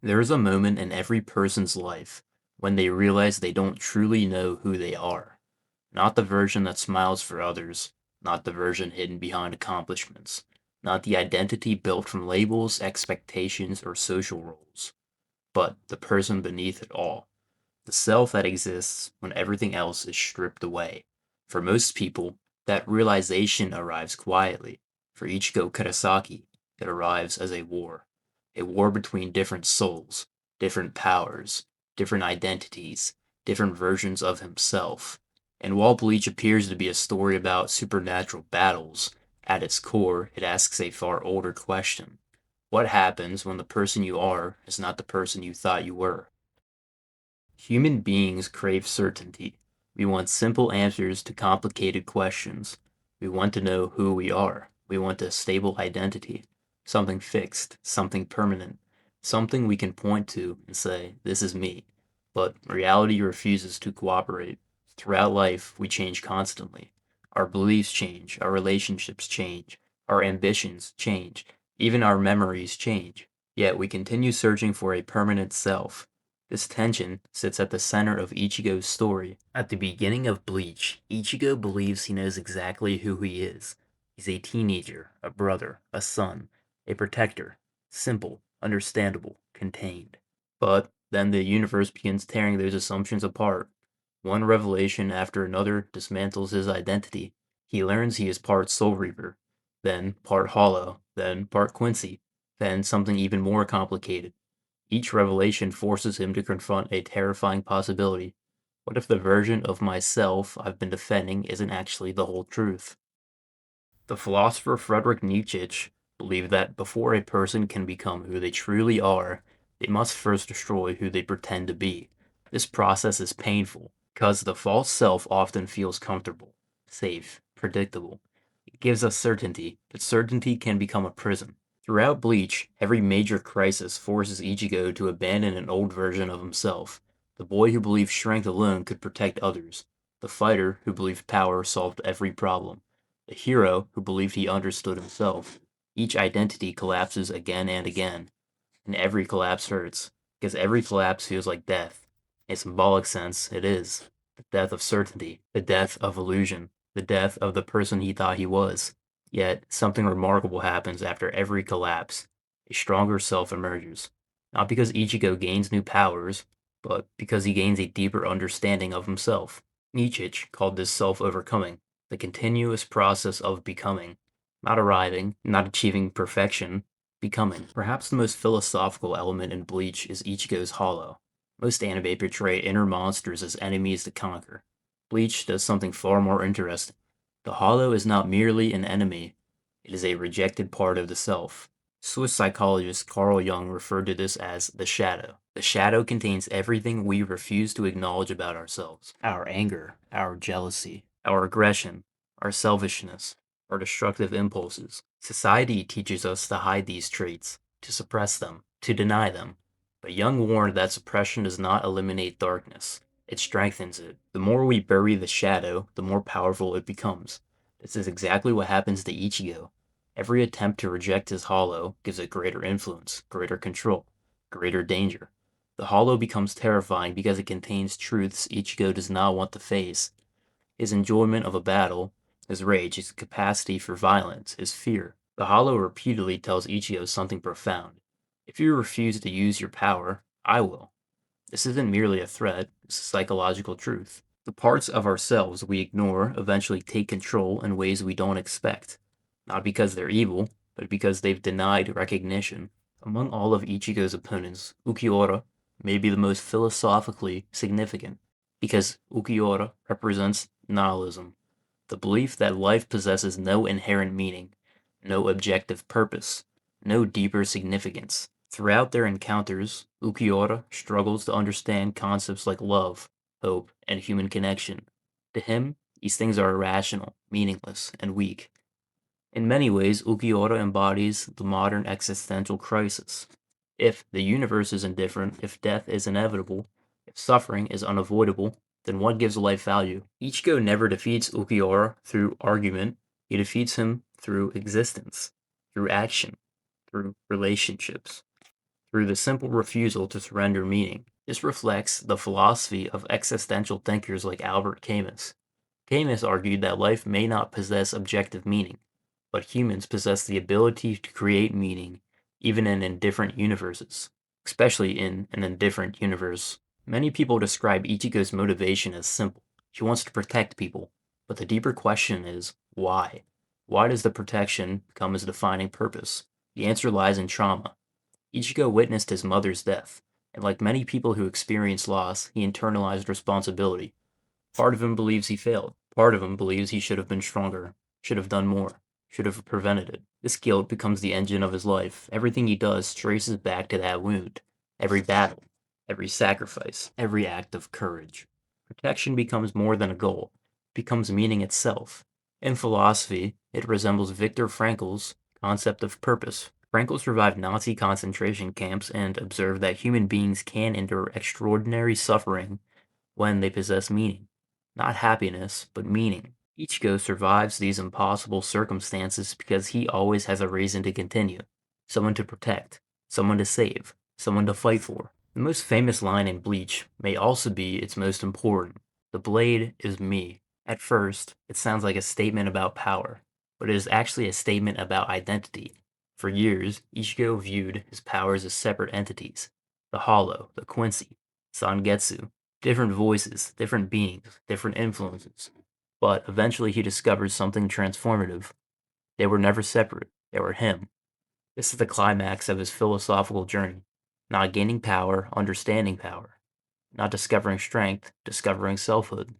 There is a moment in every person's life when they realize they don't truly know who they are. Not the version that smiles for others, not the version hidden behind accomplishments, not the identity built from labels, expectations, or social roles, but the person beneath it all. The self that exists when everything else is stripped away. For most people, that realization arrives quietly. For Ichigo Kurosaki, it arrives as a war between different souls, different powers, different identities, different versions of himself. And while Bleach appears to be a story about supernatural battles, at its core, it asks a far older question. What happens when the person you are is not the person you thought you were? Human beings crave certainty. We want simple answers to complicated questions. We want to know who we are. We want a stable identity, something fixed, something permanent, something we can point to and say, this is me. But reality refuses to cooperate. Throughout life, we change constantly. Our beliefs change, our relationships change, our ambitions change, even our memories change. Yet we continue searching for a permanent self. This tension sits at the center of Ichigo's story. At the beginning of Bleach, Ichigo believes he knows exactly who he is. He's a teenager, a brother, a son, a protector, simple, understandable, contained. But then the universe begins tearing those assumptions apart. One revelation after another dismantles his identity. He learns he is part Soul Reaper, then part Hollow, then part Quincy, then something even more complicated. Each revelation forces him to confront a terrifying possibility. What if the version of myself I've been defending isn't actually the whole truth? The philosopher Friedrich Nietzsche believed that before a person can become who they truly are, they must first destroy who they pretend to be. This process is painful because the false self often feels comfortable, safe, predictable. It gives us certainty, but certainty can become a prison. Throughout Bleach, every major crisis forces Ichigo to abandon an old version of himself. The boy who believed strength alone could protect others. The fighter who believed power solved every problem. The hero who believed he understood himself. Each identity collapses again and again, and every collapse hurts, because every collapse feels like death. In a symbolic sense, it is. The death of certainty, the death of illusion, the death of the person he thought he was. Yet, something remarkable happens after every collapse. A stronger self emerges. Not because Ichigo gains new powers, but because he gains a deeper understanding of himself. Nietzsche called this self-overcoming, the continuous process of becoming, not arriving, not achieving perfection, becoming. Perhaps the most philosophical element in Bleach is Ichigo's hollow. Most anime portray inner monsters as enemies to conquer. Bleach does something far more interesting. The hollow is not merely an enemy, it is a rejected part of the self. Swiss psychologist Carl Jung referred to this as the shadow. The shadow contains everything we refuse to acknowledge about ourselves: our anger, our jealousy, our aggression, our selfishness, our destructive impulses. Society teaches us to hide these traits, to suppress them, to deny them. But Jung warned that suppression does not eliminate darkness, it strengthens it. The more we bury the shadow, the more powerful it becomes. This is exactly what happens to Ichigo. Every attempt to reject his hollow gives it greater influence, greater control, greater danger. The hollow becomes terrifying because it contains truths Ichigo does not want to face: his enjoyment of a battle, his rage, his capacity for violence, his fear. The hollow repeatedly tells Ichigo something profound. If you refuse to use your power, I will. This isn't merely a threat, it's a psychological truth. The parts of ourselves we ignore eventually take control in ways we don't expect, not because they're evil, but because they've denied recognition. Among all of Ichigo's opponents, Ukiura may be the most philosophically significant, because Ukiura represents nihilism, the belief that life possesses no inherent meaning, no objective purpose, no deeper significance. Throughout their encounters, Ukiura struggles to understand concepts like love, hope, and human connection. To him, these things are irrational, meaningless, and weak. In many ways, Ukiura embodies the modern existential crisis. If the universe is indifferent, if death is inevitable, if suffering is unavoidable, then what gives life value? Ichigo never defeats Ukiura through argument, he defeats him through existence, through action, through relationships. through the simple refusal to surrender meaning. This reflects the philosophy of existential thinkers like Albert Camus. Camus argued that life may not possess objective meaning, but humans possess the ability to create meaning even in indifferent universes, especially in an indifferent universe. Many people describe Ichigo's motivation as simple. He wants to protect people, but the deeper question is why? Why does the protection come as a defining purpose? The answer lies in trauma. Ichigo witnessed his mother's death, and like many people who experience loss, he internalized responsibility. Part of him believes he failed. Part of him believes he should have been stronger, should have done more, should have prevented it. This guilt becomes the engine of his life. Everything he does traces back to that wound. Every battle, every sacrifice, every act of courage. Protection becomes more than a goal. It becomes meaning itself. In philosophy, it resembles Viktor Frankl's concept of purpose. Frankl survived Nazi concentration camps and observed that human beings can endure extraordinary suffering when they possess meaning. Not happiness, but meaning. Ichigo survives these impossible circumstances because he always has a reason to continue. Someone to protect, someone to save, someone to fight for. The most famous line in Bleach may also be its most important. The blade is me. At first, it sounds like a statement about power, but it is actually a statement about identity. For years, Ichigo viewed his powers as separate entities. The Hollow, the Quincy, Sangetsu, different voices, different beings, different influences. But eventually he discovers something transformative. They were never separate. They were him. This is the climax of his philosophical journey. Not gaining power, understanding power. Not discovering strength, discovering selfhood.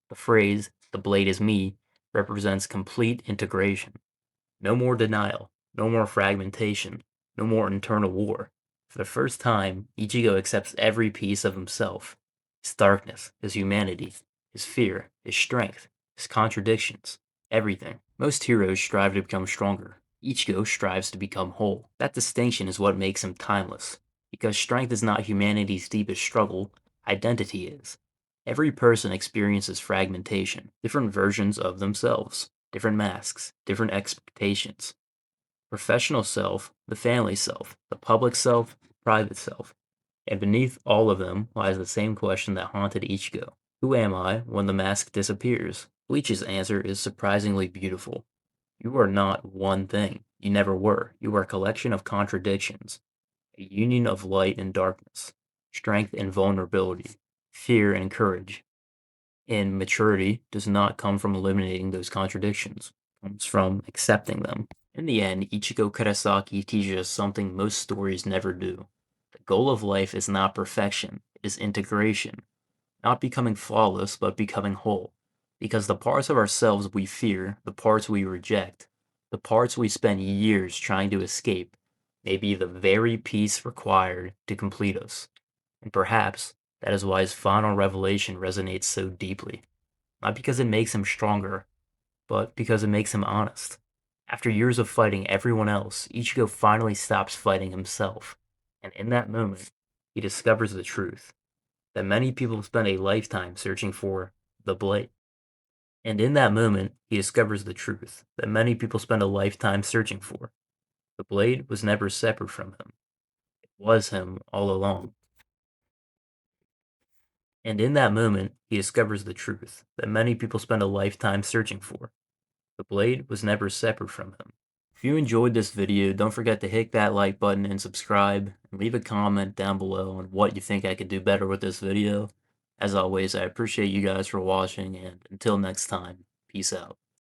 The phrase, the blade is me, represents complete integration. No more denial, no more fragmentation, no more internal war. For the first time, Ichigo accepts every piece of himself. His darkness, his humanity, his fear, his strength, his contradictions, everything. Most heroes strive to become stronger. Ichigo strives to become whole. That distinction is what makes him timeless. Because strength is not humanity's deepest struggle, identity is. Every person experiences fragmentation, different versions of themselves, different masks, different expectations. Professional self, the family self, the public self, private self. And beneath all of them lies the same question that haunted Ichigo. Who am I when the mask disappears? Bleach's answer is surprisingly beautiful. You are not one thing. You never were. You are a collection of contradictions, a union of light and darkness, strength and vulnerability, fear and courage. And maturity does not come from eliminating those contradictions. It comes from accepting them. In the end, Ichigo Kurosaki teaches us something most stories never do. The goal of life is not perfection, it is integration. Not becoming flawless, but becoming whole. Because the parts of ourselves we fear, the parts we reject, the parts we spend years trying to escape, may be the very piece required to complete us. And perhaps that is why his final revelation resonates so deeply. Not because it makes him stronger, but because it makes him honest. After years of fighting everyone else, Ichigo finally stops fighting himself. And in that moment, he discovers the truth that many people spend a lifetime searching for the blade. And in that moment, he discovers the truth that many people spend a lifetime searching for. The blade was never separate from him. It was him all along. And in that moment, he discovers the truth that many people spend a lifetime searching for. The blade was never separate from him. If you enjoyed this video, don't forget to hit that like button and subscribe, and leave a comment down below on what you think I could do better with this video. As always, I appreciate you guys for watching, and until next time, peace out.